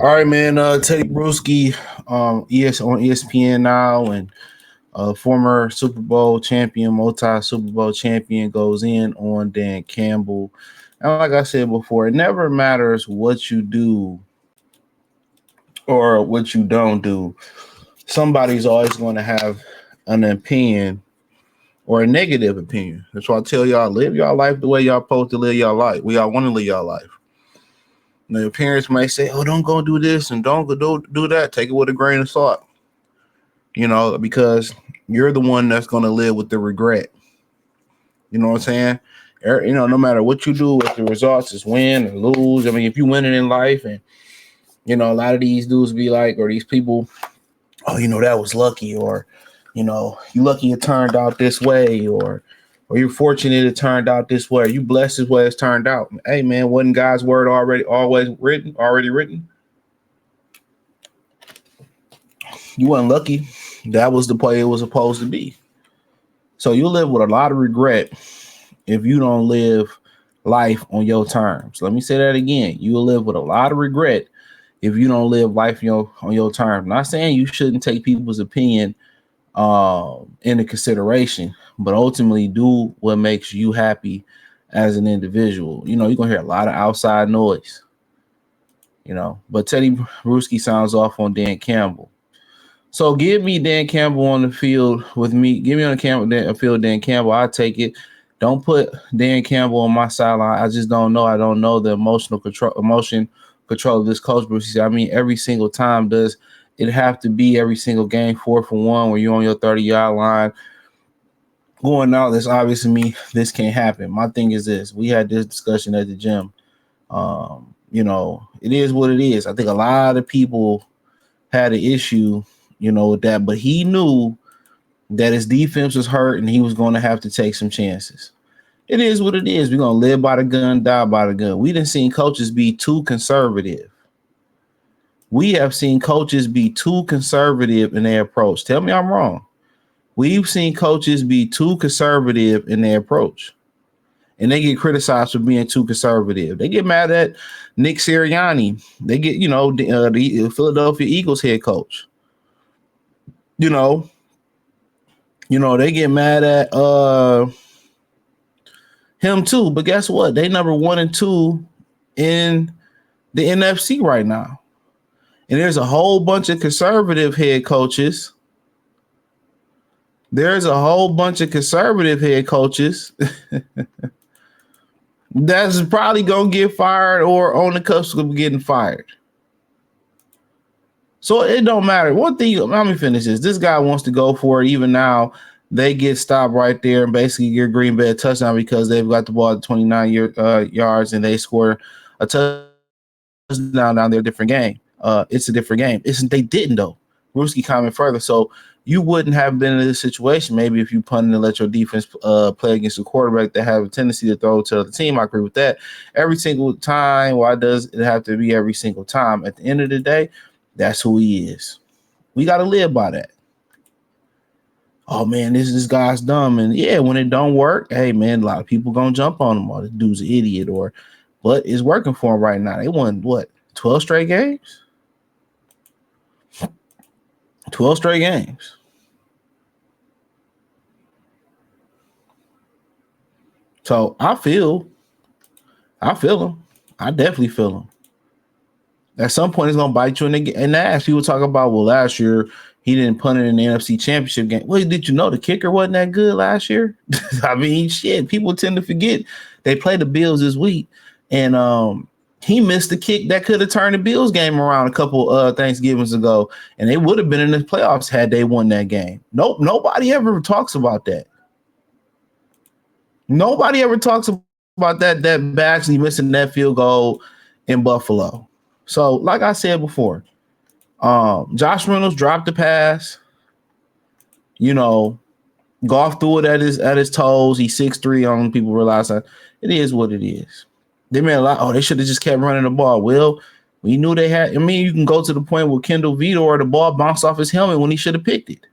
All right, man. Tedy Bruschi, ES on ESPN now, and former Super Bowl champion, multi Super Bowl champion, goes in on Dan Campbell. And like I said before, it never matters what you do or what you don't do. Somebody's always going to have an opinion or a negative opinion. That's why I tell y'all, live y'all life the way y'all supposed to live y'all life. We all want to live y'all life. Now, your parents might say, "Oh, don't go do this and don't go do that." Take it with a grain of salt, because you're the one that's going to live with the regret. You know what I'm saying? No matter what you do, if the results is win or lose. I mean, if you winning in life, and a lot of these dudes be like, or these people, "Oh, that was lucky," or you lucky it turned out this way, or you're fortunate it turned out this way. You blessed this way it's turned out. Hey, man, wasn't God's word already written? You wasn't lucky. That was the way it was supposed to be. So you live with a lot of regret if you don't live life on your terms. Let me say that again. You will live with a lot of regret if you don't live life on your terms. I'm not saying you shouldn't take people's opinion into consideration, but ultimately do what makes you happy as an individual. You're gonna hear a lot of outside noise, but Tedy Bruschi sounds off on Dan Campbell. So give me Dan Campbell on the field with me. Give me on the field Dan Campbell. I'll take it. Don't put Dan Campbell on my sideline. I just don't know. I don't know the emotion control of this coach. Bruschi. I mean, every single time does it have to be every single game 4-for-1 where you're on your 30-yard line going out? That's obvious to me. This can't happen. My thing is this. We had this discussion at the gym. It is what it is. I think a lot of people had an issue, with that, but he knew that his defense was hurt and he was going to have to take some chances. It is what it is. We're going to live by the gun, die by the gun. We done seen coaches be too conservative. We have seen coaches be too conservative in their approach. Tell me I'm wrong. We've seen coaches be too conservative in their approach, and they get criticized for being too conservative. They get mad at Nick Sirianni. They get, the Philadelphia Eagles head coach. They get mad at him too. But guess what? They number 1 and 2 in the NFC right now. And there's a whole bunch of conservative head coaches. That's probably going to get fired or on the cusp of getting fired. So it don't matter. One thing, let me finish this. This guy wants to go for it. Even now, they get stopped right there and basically get Green Bay a touchdown because they've got the ball at 29 yards and they score a touchdown down there. Different game. It's a different game. They didn't, though. Bruschi comment further. So you wouldn't have been in this situation maybe if you punted and let your defense play against a quarterback that have a tendency to throw to the team. I agree with that. Every single time. Why does it have to be every single time? At the end of the day, that's who he is. We got to live by that. Oh, man, this guy's dumb. And, yeah, when it don't work, hey, man, a lot of people going to jump on him. Or this dude's an idiot. But it's working for him right now. They won, 12 straight games? 12 straight games. So I feel him. I definitely feel him. At some point, it's going to bite you in the ass. People talk about, well, last year he didn't punt it in the NFC Championship game. Well, did you know the kicker wasn't that good last year? I mean, shit, people tend to forget. They play the Bills this week, and he missed the kick that could have turned the Bills game around a couple Thanksgivings ago, and they would have been in the playoffs had they won that game. Nope, nobody ever talks about that. Nobody ever talks about that actually missing that field goal in Buffalo. So, like I said before, Josh Reynolds dropped the pass. Goff threw it at his toes. He's 6'3". On people realize that it is what it is. They made a lot. Oh, they should have just kept running the ball. Well, we knew they had. I mean, you can go to the point where Kendall Vito the ball bounced off his helmet when he should have picked it.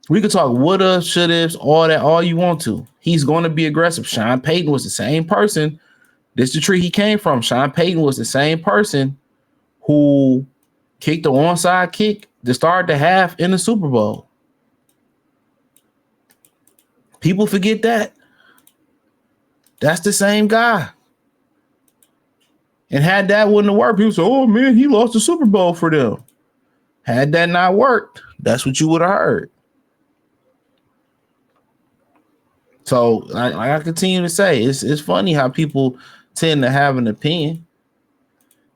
We could talk woulda, shoulda, all that, all you want to. He's going to be aggressive. Sean Payton was the same person This is the tree he came from. Sean Payton was the same person who kicked the onside kick to start the half in the Super Bowl. People forget that. That's the same guy. And had that wouldn't have worked, people say, oh man, he lost the Super Bowl for them. Had that not worked, that's what you would have heard. So like I continue to say, it's funny how people tend to have an opinion.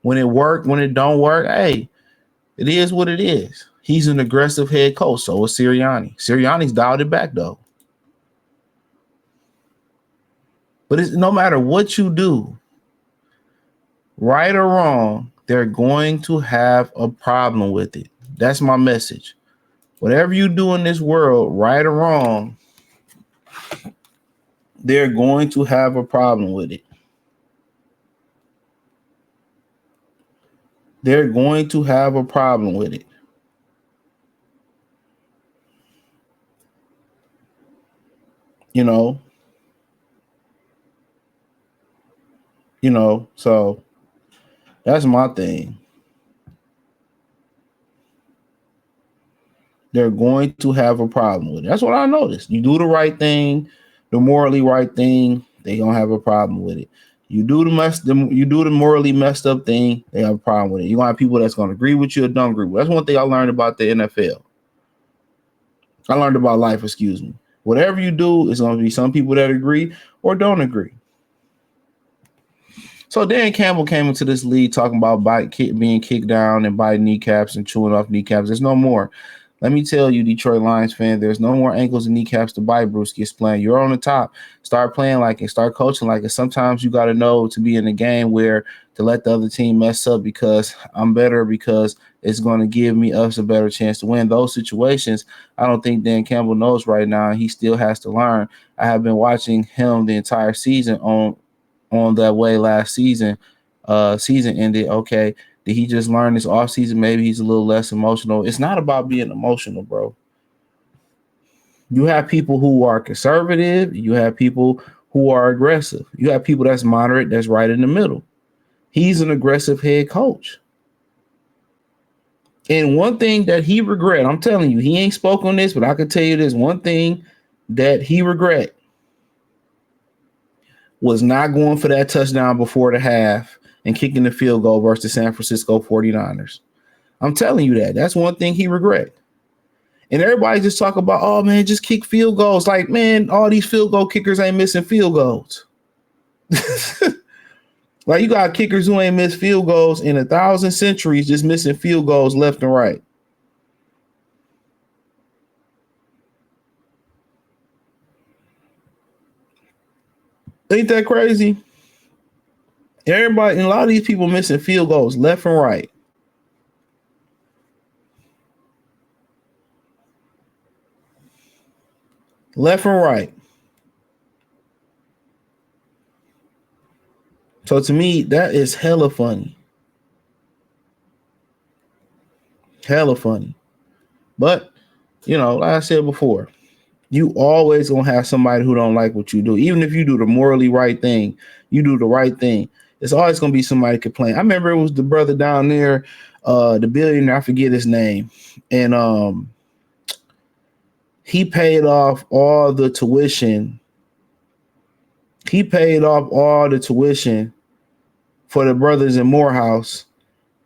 When it worked, when it don't work, hey, it is what it is. He's an aggressive head coach, so is Sirianni. Sirianni's dialed it back though. But it's no matter what you do, right or wrong, they're going to have a problem with it. That's my message. Whatever you do in this world, right or wrong, they're going to have a problem with it. They're going to have a problem with it. You know, so that's my thing. They're going to have a problem with it. That's what I noticed. You do the right thing, the morally right thing, they gonna have a problem with it. You do the morally messed up thing, they have a problem with it. You're gonna have people that's gonna agree with you or don't agree with you. That's one thing I learned about the NFL. I learned about life, excuse me. Whatever you do, it's gonna be some people that agree or don't agree. So Dan Campbell came into this league talking about being kicked down and biting kneecaps and chewing off kneecaps. There's no more. Let me tell you, Detroit Lions fan, there's no more ankles and kneecaps to bite. Bruschi is playing. You're on the top. Start playing like it. Start coaching like it. Sometimes you got to know to be in a game where to let the other team mess up because I'm better, because it's going to give us a better chance to win. Those situations, I don't think Dan Campbell knows right now. He still has to learn. I have been watching him the entire season on that way last season. Season ended. Okay. Did he just learn this offseason? Maybe he's a little less emotional. It's not about being emotional, bro. You have people who are conservative. You have people who are aggressive. You have people that's moderate, that's right in the middle. He's an aggressive head coach. And one thing that he regret, I'm telling you, he ain't spoke on this, but I can tell you this one thing that he regret was not going for that touchdown before the half and kicking the field goal versus the San Francisco 49ers. I'm telling you that. That's one thing he regret. And everybody just talk about, oh, man, just kick field goals. Like, man, all these field goal kickers ain't missing field goals. Like, you got kickers who ain't missed field goals in 1,000 centuries, just missing field goals left and right. Ain't that crazy? Everybody, and a lot of these people missing field goals left and right. Left and right. So to me, that is hella funny. Hella funny. But, like I said before, you always gonna have somebody who don't like what you do. Even if you do the morally right thing, you do the right thing. It's always gonna be somebody complaining. I remember it was the brother down there, the billionaire, I forget his name. And he paid off all the tuition. He paid off all the tuition for the brothers in Morehouse.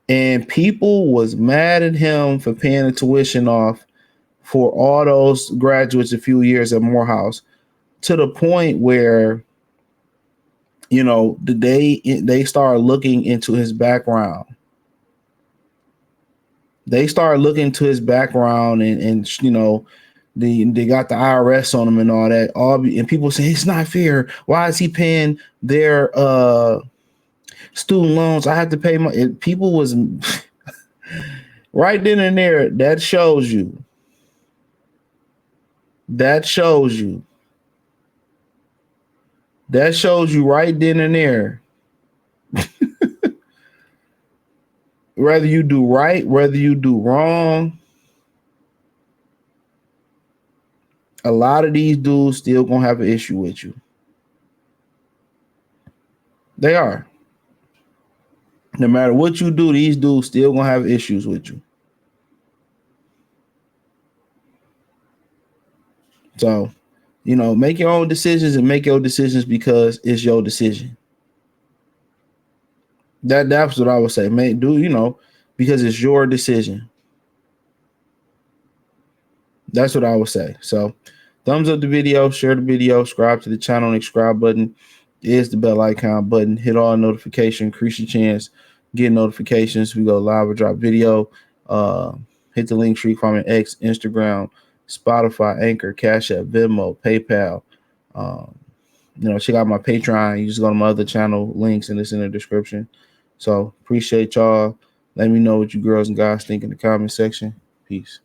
And people was mad at him for paying the tuition off for all those graduates a few years at Morehouse, to the point where, they started looking into his background. They started looking into his background and they got the IRS on him and all that. And people say it's not fair. Why is he paying their student loans? I have to pay my. People was right then and there. That shows you. That shows you right then and there. Whether you do right, whether you do wrong, a lot of these dudes still gonna have an issue with you. They are. No matter what you do, these dudes still gonna have issues with you. So, make your own decisions and make your decisions because it's your decision. That's what I would say. Because it's your decision. That's what I would say. So, thumbs up the video, share the video, subscribe to the channel. The subscribe button is the bell icon button. Hit all notification, increase your chance, get notifications. We go live or drop video. Hit the link tree, comment X, Instagram, Spotify, Anchor, Cash App, Venmo, PayPal. Check out my Patreon. You just go to my other channel links, and it's in the description. So appreciate y'all. Let me know what you girls and guys think in the comment section. Peace.